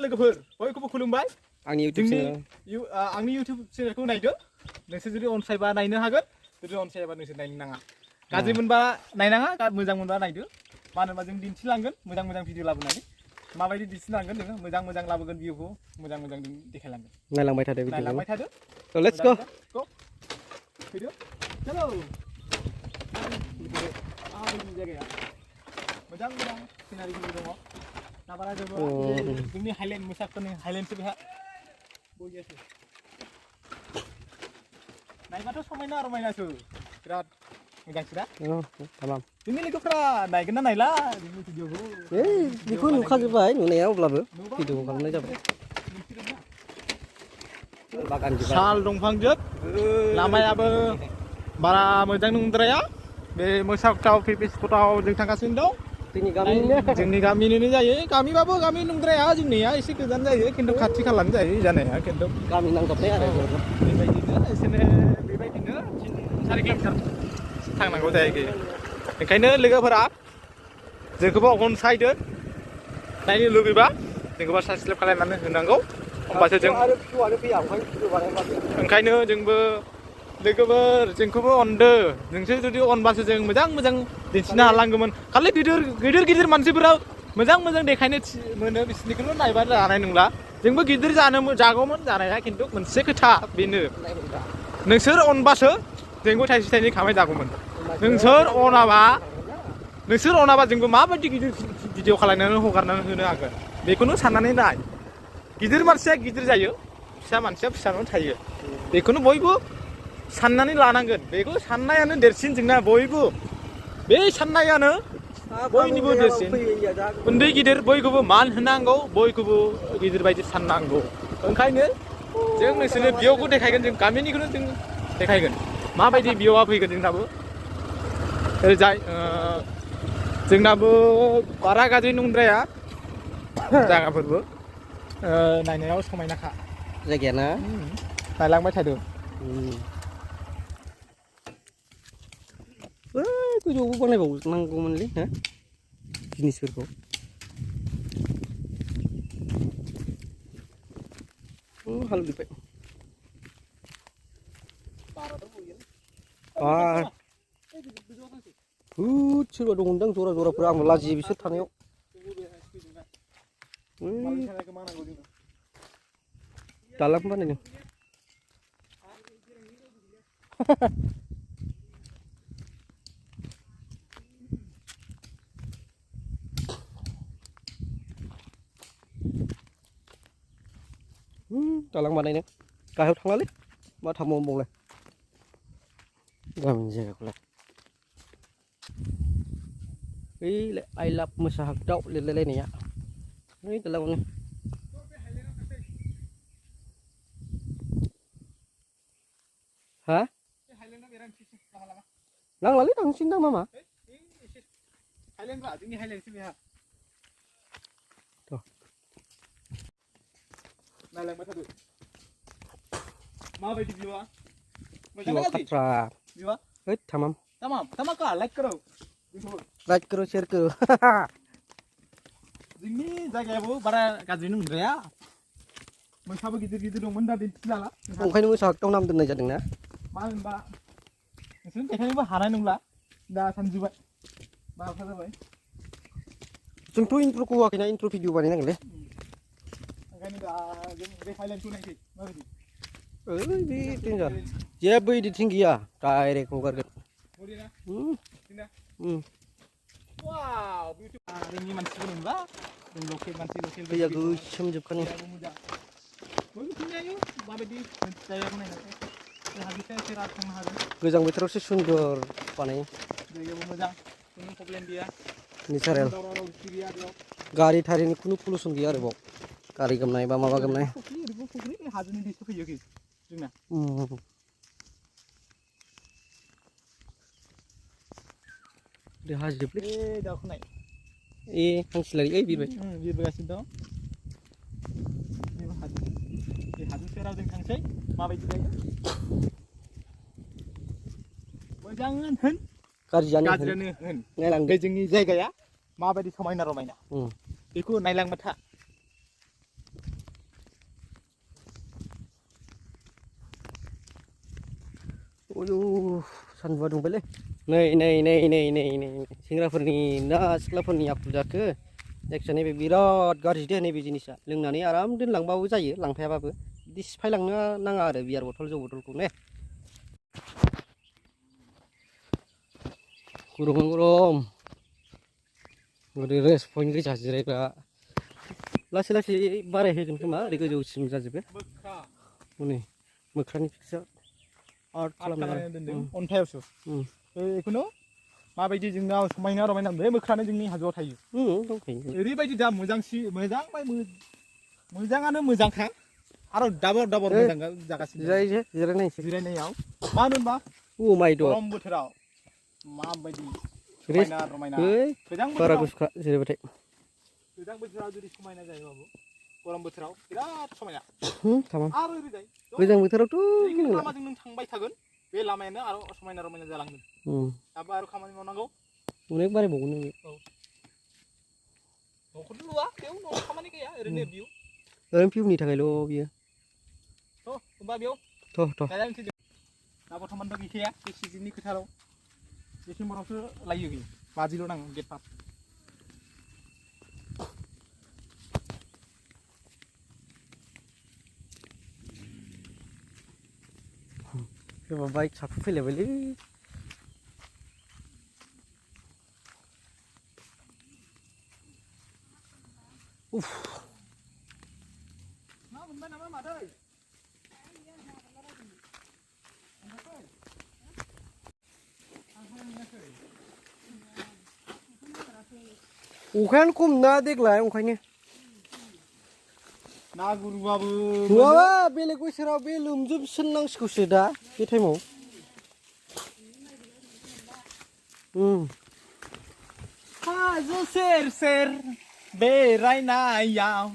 लोगोफोर बयखौबो खुलुमबाय आंनि YouTube चेनेलखौ नायदो नोंसोर जुदि अनसायबा नायनो हागोन जुदि अनसायाबा नोंसोर नायनो नाङा गाज्रि मोनबा नायनाङा मोजां मोनबा नायदो मानो होनबा जों दिन्थिलांगोन मोजां भिडिअ लाबोनानै माबायदि दिन्थिलांगोन जोङो मोजां लाबोगोन भिडिअखौ मोजां देखायलांगोन नायलांबाय थादो so let's go फैदो चलो मोजां सिनारि दङ नाबारा जोंनि हाइलेन्ड मोसाफोरनि हाइलेन्डसो बेहा बययासो नायबाथ' समायना रमायनासो बिराद मोजांसोदा जोंनि लोगोफ्रा नायगोन ना नायला जोंनि भिडिअखौ बेखौ नुखाजोब्बाय नुनाया अब्लाबो भिडिअ खालामनाय जाबाय साल दंफां जोब लामायाबो बारा मोजां नंद्राया बे मोसाखोथाव पिकनिक स्पटआव जों थांगासिनो दं जोंनि गामिनिनो जायो गामिबाबो गामि नंद्राया जोंनिया एसे गोजान जायो खिन्थु खाथि खालानो जायो जानाया खिन्थु गामि नांजाबनाय आरो बेबायदिनो 3-4 किल'मिटार थांनांगौ जायो ओंखायनो लोगोफोरा जोंखौबो अनसायदो नायनो लुगैबा जोंखौबो साबस्क्राइब खालामनानै होनांगौ होमबासो जों ओंखायनो जोंबो लोगोफोर जोंखौबो अनदो नोंसोर जुदि अनबासो जों मोजां दिन्थिनो हालांगौमोन खालि गिदिर मानसिफोरा मोजां देखायनो मोनो बिसोरनिखौल' नायबा जानाय नंला जोंबो गिदिर जागौमोन जानाया खिन्थु मोनसे खोथा बेनो नोंसोर अनबासो जोंबो थाइसे थाइनै खामाय जागौमोन नोंसोर अनाबा जोंबो माबायदि गिदिर भिडिअ खालामनानै हगारनानै होनो हागोन बेखौनो साननानै नाय गिदिर मानसिया गिदिर जायो फिसा मानसिया फिसानो थायो बेखौनो बयबो साननानै लानांगोन बेखौ साननायानो देरसिन जोंना बयबो बे साननायानो बयनिबो देरसिन उन्दै गिदिर बयखौबो मान होनांगौ बयखौबो गिदिर बायदि साननांगौ ओंखायनो जों नोंसोरनो बियावखौ देखायगोन जों गामिनिखौनो जों देखायगोन माबायदि बियावा फैगोन जोंनाबो ओरैजाय जोंनाबो बारा गाज्रि नंद्राया जायगाफोरबो नायनायाव समायनाखा जायगायाना नायलांबाय थादों गोजौआवबो बानायबावनांगौमोनलै ना जिनिसफोरखौ हालौजोब्बाय सोरबा दंदां जराफोरा आंबो लाजियो बिसोर थानायाव दालां बानायदों दालां बानायदों गाहायाव थांलालै मा थांबावलाय गामिनि जायगाखौलाय बैलाय आइ लाभ मोसाहागदाव लिरलायलायनाया ओइ दालाङावनो हा नांलालै थांसिन दां मामा नायलांबाय थादो माबायदि भिउआ तमाम लाइक करो शेयर करो जोंनि जायगायाबो बारा गाज्रि नंद्राया मोसाबो गिदिर दंमोन दा दिन्थिलाला ओंखायनो मोसाहागदाव नाम दोननाय जादोंना मा होनबा नोंसोर देखायनोबो हानाय नंला दा सानजुबाय माबाफोर जाबाय जोंथ' इन्ट्र'खौ होआखैना इन्ट्र' भिडिअ बानायनांगोनलै ओंखायनो दा जों बे हाइलाइटखौ नायसै माबायदि बे डेन्जार जेबो एडिटिं गैया डाइरेक्ट हगारगोन वाव जोंनि मानसिफोर मोनबा जों लकेल मानसि दैया गोसोम जोबखानि माबायदि जायगाखौ नायनानै गोजां बोथोरावसो सुन्दर बानायो जायगायाबो मोजां खुनु प्रब्लेम गैया नेचारेल गारि थारिनि खुनु पलुसन गैया आरो बाव गारि गोमनाय बा माबा गोमनाय हाजोनि दैसो फैयो जोंना हाजोबलै दाउखौ नाय हांसोलारि बिरबोगासिनो दं बे हाजो सेराव जों थांसै माबायदि जायो मोजां होन गाज्रियानो होन नायलांदो जोंनि जायगाया माबायदि समायना रमायना बेखौ नायलांबाय था Aduh, सानदुंआ दुंबायलै नै सेंग्राफोरनि ना सिख्लाफोरनि आखु जाखो जायखिजाया नैबे बिराद गाज्रि दे नैबे जिनिसा लोंनानै आराम दोनलांबाबो जायो लांफायाबाबो बिदि सिफायलांनो नाङा आरो बियार बथल जौ बथलखौ ने गरम ओरै रेस्ट पइन्ट गोजा जिरायग्रा लासै लासै बारायहोगोन खोमा ओरै गोजौसिम जाजोबो हनै मोख्रानि फिक्सा आर्ट खालामनानै दोनदों अन्थायावसो बेखौनो माबायदि जोंनाव समायना रमायना बे मोख्रानो जोंनि हाजोआव थायो दंखायो ओरैबायदि दा मोजाङानो मोजांखा आरो दाबर मोजां जागासिनो जिरायनायाव मानो होनबा गरम बोथोराव माबायदि समायना रमायना बारा गुसुखा जिरायबाथाय गोजां बोथोराव जुदि समायना जायोबाबो गरम बोथोराव बिराद समायना आरो ओरैजाय गोजां बोथोरावथ' लामाजों नों थांबाय थागोन बे लामायानो आरो समायना रमायना जालांगोन दाबो आरो खामानि मावनांगौ अनेक बारायबावगोन नोङो न'खौथ' लुआ बेयाव न'आव खामानि गैया ओरैनो भिउनि थाखायल' बियो होमबा बेयाव गायनानै दा बर्थमानथ' गैखाया बे सिजननि खोथाराव डिसेम्बरावसो लायो बियो 50 नाङो गेट पास सोरबा बाइक साखु फैलायबायलै उफ ना मोनबाय नामा मादै अखायानो खम ना देग्लाय ओंखायनो ना गुरबाबो नङाबा बेलेग बोसोराव बे लोमजोबसोनांसिगौसो दा बे टाइमाव हाजो सेर सेर बेरायनायाव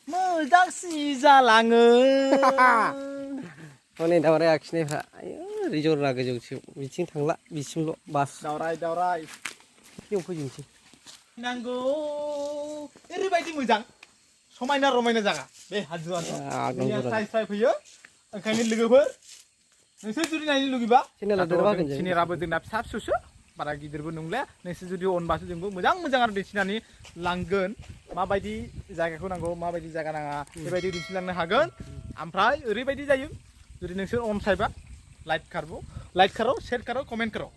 मोजांसि जालाङो हनै दावराय आखिनायफ्रा आयौ रिजर्टआ गोजौसो बिथिं थांला बिसिमल' बास दावराय बेयाव फैजोबनोसै नांगौ ओरैबायदि मोजां समायना रमायना जागा बे हाजोआ स्राय स्राय फैयो ओंखायनो लोगोफोर नोंसोर जुदि नायनो लुगैबा चेनेलाबो जोंना फिसा फिसौसो बारा गिदिरबो नंले नोंसोर जुदि अनबासो जोंबो मोजां आरो दिन्थिनानै लांगोन माबायदि जायगाखौ नांगौ माबायदि जायगा नाङा बेबायदि दिन्थिलांनो हागोन ओमफ्राय ओरैबायदि जायो जुदि नोंसोर अनसायबा लाइक खारो शेयर खारो कमेन्ट खारो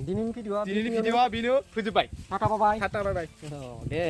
दिनैनि भिडिअआ बेनो फोजोबबाय टाटा बाय दे